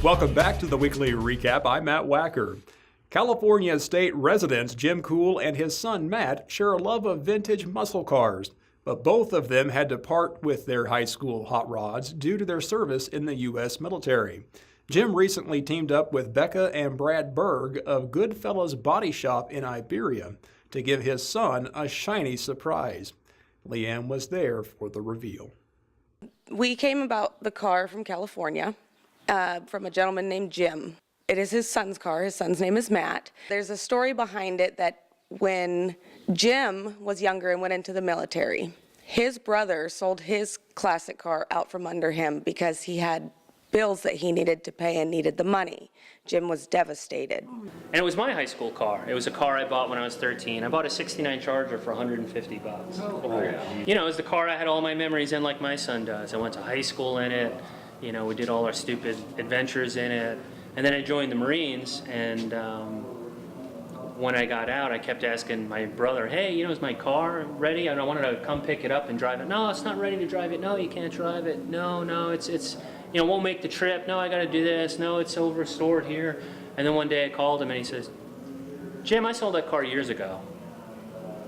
Welcome back to the weekly recap. I'm Matt Wacker. California state residents Jim Cool and his son Matt share a love of vintage muscle cars, but both of them had to part with their high school hot rods due to their service in the U.S. military. Jim recently teamed up with Becca and Brad Berg of Goodfellas Body Shop in Iberia to give his son a shiny surprise. Leanne was there for the reveal. We came about the car from California. From a gentleman named Jim. It is his son's car. His son's name is Matt. There's a story behind it that when Jim was younger and went into the military, his brother sold his classic car out from under him because he had bills that he needed to pay and needed the money. Jim was devastated. And it was my high school car. It was a car I bought when I was 13. I bought a 69 Charger for $150. Oh, yeah. You know, it was the car I had all my memories in like my son does. I went to high school in it. You know, we did all our stupid adventures in it. And then I joined the Marines, and when I got out, I kept asking my brother, hey, you know, is my car ready? I wanted to come pick it up and drive it. No, it's not ready to drive it. No, you can't drive it. No, it's you know, won't make the trip. No, I got to do this. No, it's over stored here. And then one day I called him, and he says, Jim, I sold that car years ago.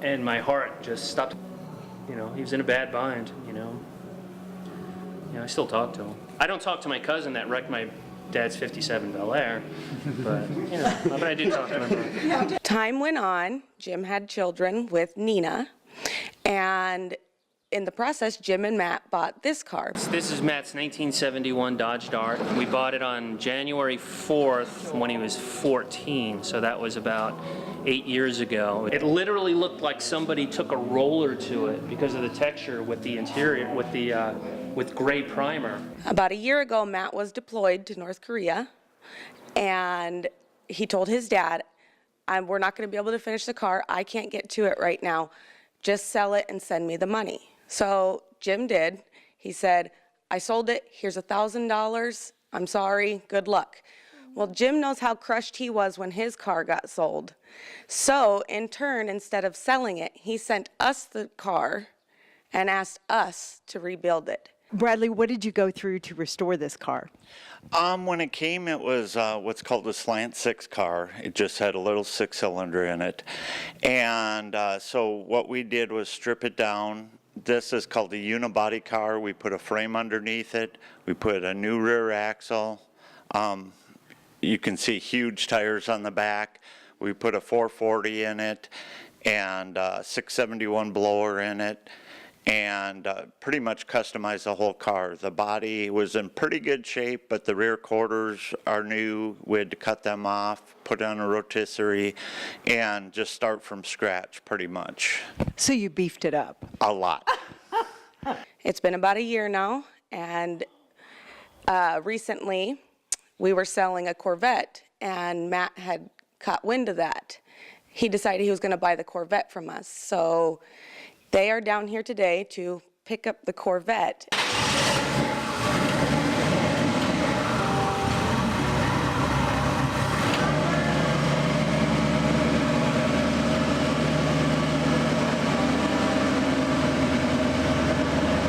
And my heart just stopped. You know, he was in a bad bind, you know. I still talk to him. I don't talk to my cousin that wrecked my dad's 57 Bel Air, but, you know, but I do talk to him. Time went on. Jim had children with Nina, and in the process, Jim and Matt bought this car. This is Matt's 1971 Dodge Dart. We bought it on January 4th when he was 14, so that was about 8 years ago. It literally looked like somebody took a roller to it because of the texture with the interior, with gray primer. About a year ago, Matt was deployed to North Korea, and he told his dad, we're not going to be able to finish the car. I can't get to it right now. Just sell it and send me the money. So Jim did. He said, I sold it. Here's $1,000. I'm sorry. Good luck. Well, Jim knows how crushed he was when his car got sold. So in turn, instead of selling it, he sent us the car and asked us to rebuild it. Bradley, what did you go through to restore this car? When it came, it was what's called a slant six car. It just had a little 6-cylinder in it. And so what we did was strip it down. This is called a unibody car. We put a frame underneath it. We put a new rear axle. You can see huge tires on the back. We put a 440 in it and a 671 blower in it, and pretty much customized the whole car. The body was in pretty good shape, but the rear quarters are new. We had to cut them off, put on a rotisserie, and just start from scratch pretty much. So you beefed it up? A lot. It's been about a year now, and recently we were selling a Corvette, and Matt had caught wind of that. He decided he was going to buy the Corvette from us. So they are down here today to pick up the Corvette.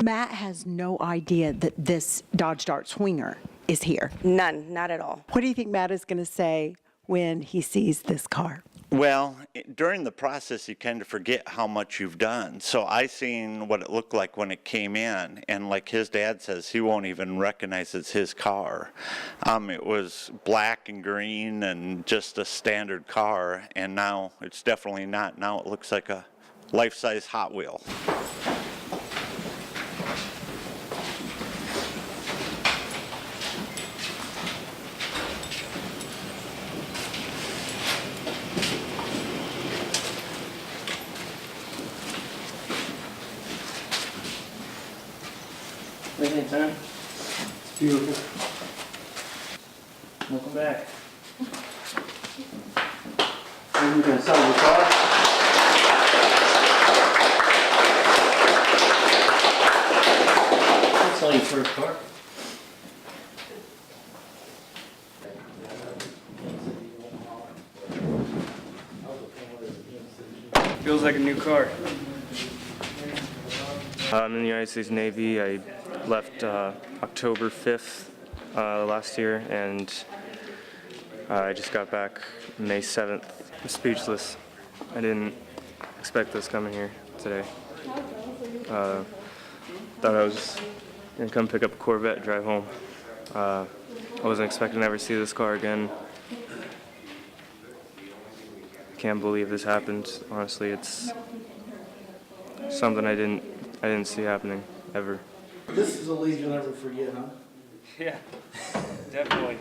Matt has no idea that this Dodge Dart Swinger is here. None, not at all. What do you think Matt is going to say when he sees this car? Well, during the process, you kind of forget how much you've done. So I seen what it looked like when it came in, and like his dad says, he won't even recognize it's his car. It was black and green and just a standard car, and now it's definitely not. Now it looks like a life-size Hot Wheel. Anytime. It's beautiful. Welcome back. Are you going to sell the car? I'll sell your first car. Feels like a new car. I'm in the United States Navy. I left October 5th last year, and I just got back May 7th. I'm speechless. I didn't expect this coming here today. Thought I was gonna come pick up a Corvette and drive home. I wasn't expecting to ever see this car again. I can't believe this happened. Honestly, it's something I didn't see happening ever. This is a lead you'll never forget, huh? Yeah, definitely.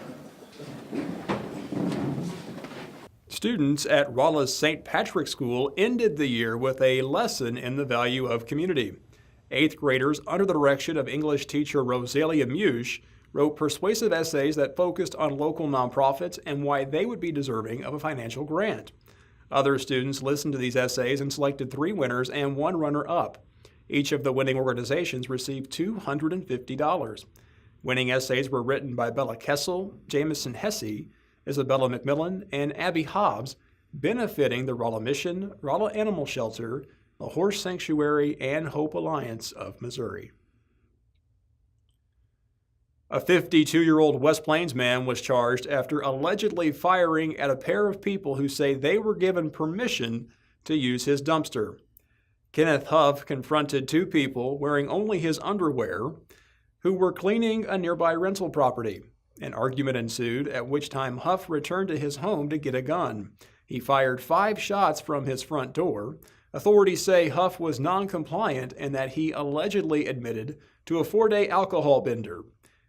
Students at Wallace St. Patrick's School ended the year with a lesson in the value of community. 8th graders, under the direction of English teacher Rosalia Mush, wrote persuasive essays that focused on local nonprofits and why they would be deserving of a financial grant. Other students listened to these essays and selected 3 winners and 1 runner-up. Each of the winning organizations received $250. Winning essays were written by Bella Kessel, Jamison Hesse, Isabella McMillan, and Abby Hobbs, benefiting the Rolla Mission, Rolla Animal Shelter, the Horse Sanctuary, and Hope Alliance of Missouri. A 52-year-old West Plains man was charged after allegedly firing at a pair of people who say they were given permission to use his dumpster. Kenneth Huff confronted 2 people wearing only his underwear who were cleaning a nearby rental property. An argument ensued, at which time Huff returned to his home to get a gun. He fired 5 shots from his front door. Authorities say Huff was non-compliant and that he allegedly admitted to a 4-day alcohol bender.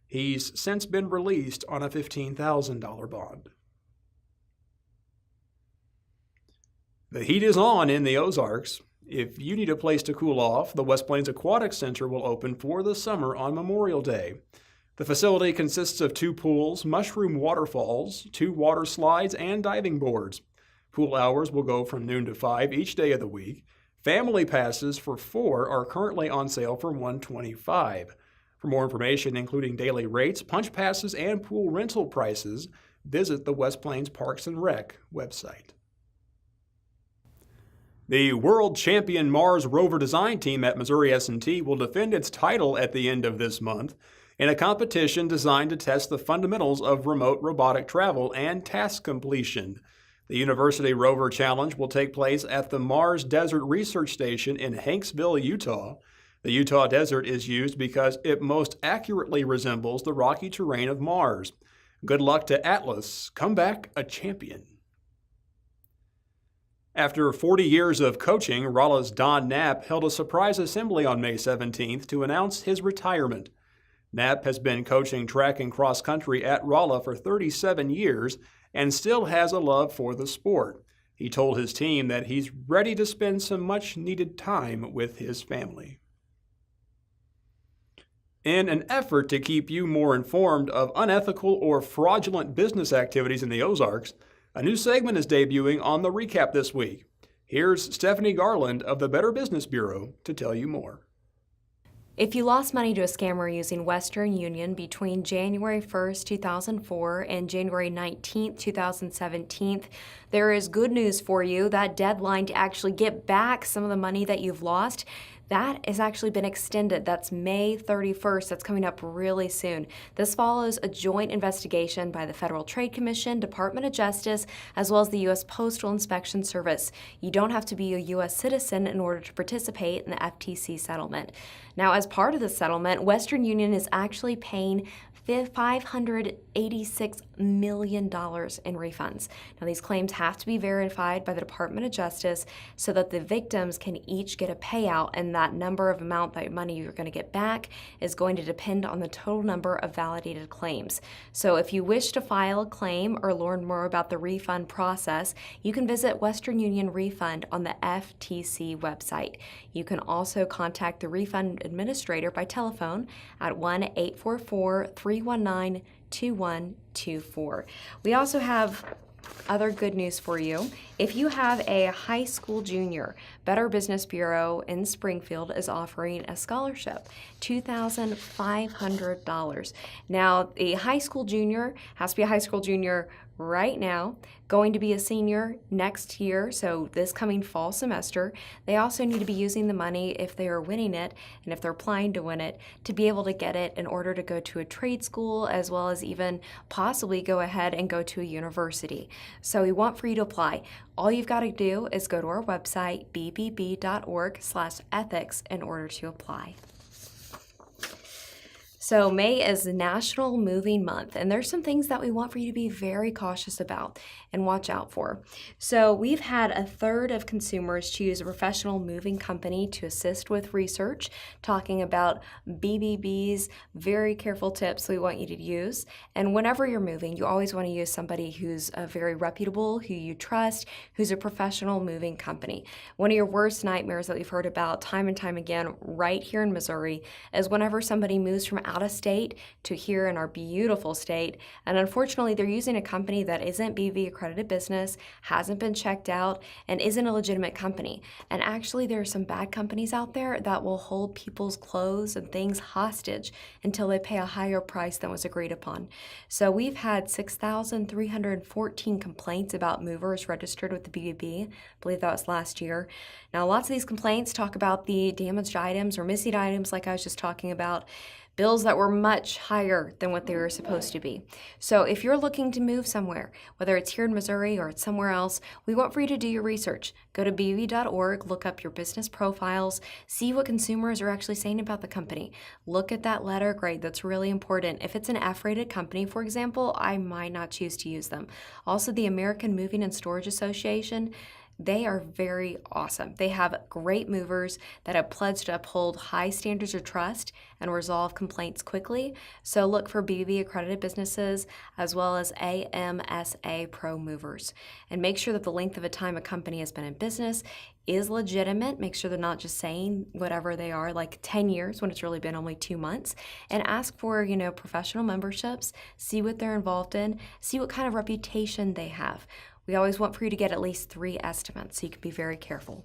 He's since been released on a $15,000 bond. The heat is on in the Ozarks. If you need a place to cool off, the West Plains Aquatics Center will open for the summer on Memorial Day. The facility consists of 2 pools, mushroom waterfalls, 2 water slides, and diving boards. Pool hours will go from noon to 5 each day of the week. Family passes for 4 are currently on sale for $125. For more information, including daily rates, punch passes, and pool rental prices, visit the West Plains Parks and Rec website. The world champion Mars Rover design team at Missouri S&T will defend its title at the end of this month in a competition designed to test the fundamentals of remote robotic travel and task completion. The University Rover Challenge will take place at the Mars Desert Research Station in Hanksville, Utah. The Utah desert is used because it most accurately resembles the rocky terrain of Mars. Good luck to Atlas. Come back a champion. After 40 years of coaching, Rolla's Don Knapp held a surprise assembly on May 17th to announce his retirement. Knapp has been coaching track and cross country at Rolla for 37 years and still has a love for the sport. He told his team that he's ready to spend some much-needed time with his family. In an effort to keep you more informed of unethical or fraudulent business activities in the Ozarks, a new segment is debuting on The Recap this week. Here's Stephanie Garland of the Better Business Bureau to tell you more. If you lost money to a scammer using Western Union between January 1st, 2004 and January 19th, 2017, there is good news for you. That deadline to actually get back some of the money that you've lost, that has actually been extended. That's May 31st. That's coming up really soon. This follows a joint investigation by the Federal Trade Commission, Department of Justice, as well as the U.S. Postal Inspection Service. You don't have to be a U.S. citizen in order to participate in the FTC settlement. Now, as part of the settlement, Western Union is actually paying $586 million in refunds. Now, these claims have to be verified by the Department of Justice so that the victims can each get a payout, and that amount that money you're going to get back is going to depend on the total number of validated claims. So if you wish to file a claim or learn more about the refund process, you can visit Western Union Refund on the FTC website. You can also contact the refund administrator by telephone at 1-844-319-2124. We also have other good news for you. If you have a high school junior, Better Business Bureau in Springfield is offering a scholarship, $2,500. Now, a high school junior has to be a high school junior right now, going to be a senior next year, so this coming fall semester. They also need to be using the money if they are winning it and if they're applying to win it to be able to get it in order to go to a trade school as well as even possibly go ahead and go to a university. So we want for you to apply. All you've got to do is go to our website, bbb.org/ethics, in order to apply. So May is National Moving Month, and there's some things that we want for you to be very cautious about and watch out for. So we've had a third of consumers choose a professional moving company to assist with research, talking about BBB's very careful tips we want you to use. And whenever you're moving, you always want to use somebody who's very reputable, who you trust, who's a professional moving company. One of your worst nightmares that we've heard about time and time again right here in Missouri is whenever somebody moves from out of state to here in our beautiful state, and unfortunately they're using a company that isn't BV accredited business, hasn't been checked out, and isn't a legitimate company. And actually there are some bad companies out there that will hold people's clothes and things hostage until they pay a higher price than was agreed upon. So we've had 6,314 complaints about movers registered with the BBB. I believe that was last year. Now lots of these complaints talk about the damaged items or missing items like I was just talking about, bills that were much higher than what they were supposed to be. So if you're looking to move somewhere, whether it's here in Missouri or it's somewhere else, we want for you to do your research. Go to bv.org, look up your business profiles, see what consumers are actually saying about the company. Look at that letter grade, that's really important. If it's an F-rated company, for example, I might not choose to use them. Also, the American Moving and Storage Association, they are very awesome. They have great movers that have pledged to uphold high standards of trust and resolve complaints quickly. So look for BB accredited businesses as well as AMSA Pro movers. And make sure that the length of a time a company has been in business is legitimate. Make sure they're not just saying whatever they are, like 10 years when it's really been only 2 months. And ask for, professional memberships, see what they're involved in, see what kind of reputation they have. We always want for you to get at least 3 estimates, so you can be very careful.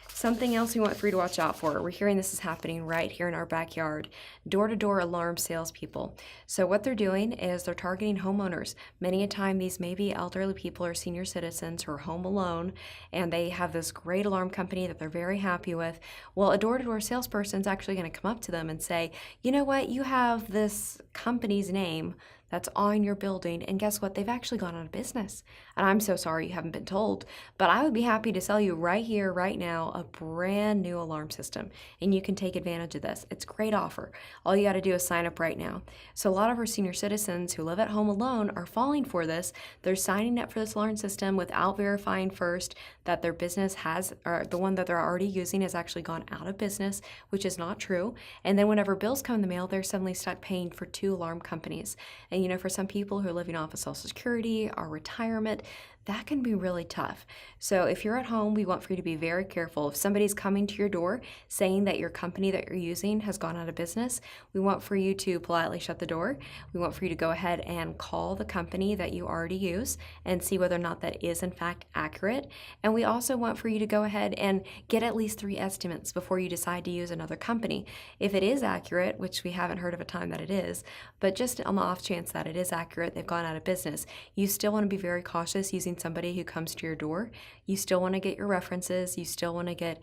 Something else we want for you to watch out for. We're hearing this is happening right here in our backyard. Door-to-door alarm salespeople. So what they're doing is they're targeting homeowners. Many a time these may be elderly people or senior citizens who are home alone, and they have this great alarm company that they're very happy with. Well, a door-to-door salesperson is actually going to come up to them and say, you know what, you have this company's name that's on your building, and guess what? They've actually gone out of business. And I'm so sorry you haven't been told, but I would be happy to sell you right here, right now, a brand new alarm system, and you can take advantage of this. It's a great offer. All you got to do is sign up right now. So a lot of our senior citizens who live at home alone are falling for this. They're signing up for this alarm system without verifying first that their business has, or the one that they're already using has actually gone out of business, which is not true. And then whenever bills come in the mail, they're suddenly stuck paying for 2 alarm companies. And for some people who are living off of Social Security or retirement, that can be really tough. So if you're at home, we want for you to be very careful. If somebody's coming to your door saying that your company that you're using has gone out of business, we want for you to politely shut the door. We want for you to go ahead and call the company that you already use and see whether or not that is in fact accurate. And we also want for you to go ahead and get at least 3 estimates before you decide to use another company. If it is accurate, which we haven't heard of a time that it is, but just on the off chance that it is accurate, they've gone out of business, you still want to be very cautious using somebody who comes to your door. You still want to get your references. You still want to get,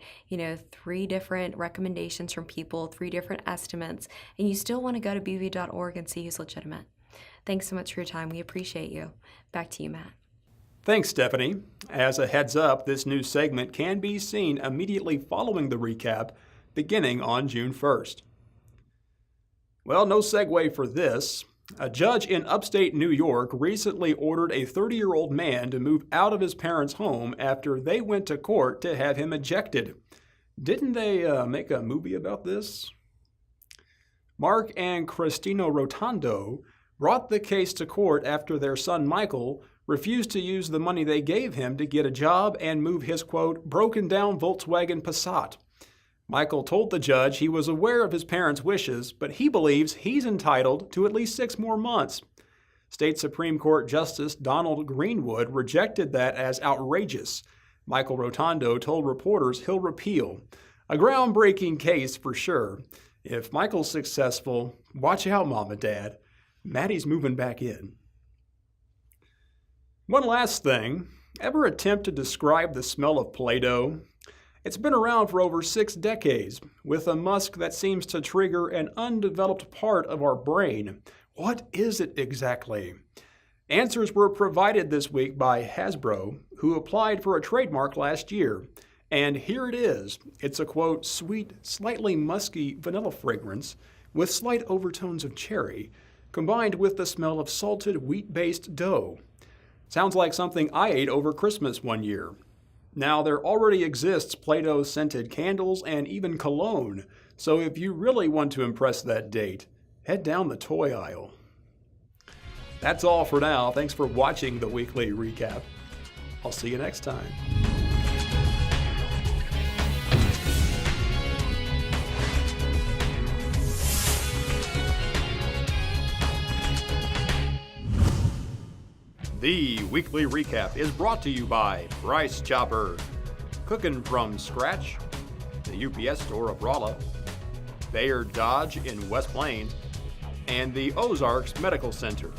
3 different recommendations from people, 3 different estimates, and you still want to go to bv.org and see who's legitimate. Thanks so much for your time. We appreciate you. Back to you, Matt. Thanks, Stephanie. As a heads up, this new segment can be seen immediately following the recap, beginning on June 1st. Well, no segue for this. A judge in upstate New York recently ordered a 30-year-old man to move out of his parents' home after they went to court to have him ejected. Didn't they make a movie about this? Mark and Christina Rotondo brought the case to court after their son Michael refused to use the money they gave him to get a job and move his, quote, broken-down Volkswagen Passat. Michael told the judge he was aware of his parents' wishes, but he believes he's entitled to at least 6 more months. State Supreme Court Justice Donald Greenwood rejected that as outrageous. Michael Rotondo told reporters he'll repeal. A groundbreaking case for sure. If Michael's successful, watch out, Mom and Dad. Maddie's moving back in. One last thing, ever attempt to describe the smell of Play-Doh? It's been around for over 6 decades, with a musk that seems to trigger an undeveloped part of our brain. What is it exactly? Answers were provided this week by Hasbro, who applied for a trademark last year. And here it is. It's a, quote, sweet, slightly musky vanilla fragrance with slight overtones of cherry, combined with the smell of salted wheat-based dough. Sounds like something I ate over Christmas one year. Now, there already exists Play-Doh scented candles and even cologne, so if you really want to impress that date, head down the toy aisle. That's all for now. Thanks for watching the weekly recap. I'll see you next time. The weekly recap is brought to you by Rice Chopper, cooking from scratch, the UPS store of Rolla, Bayard Dodge in West Plains, and the Ozarks Medical Center.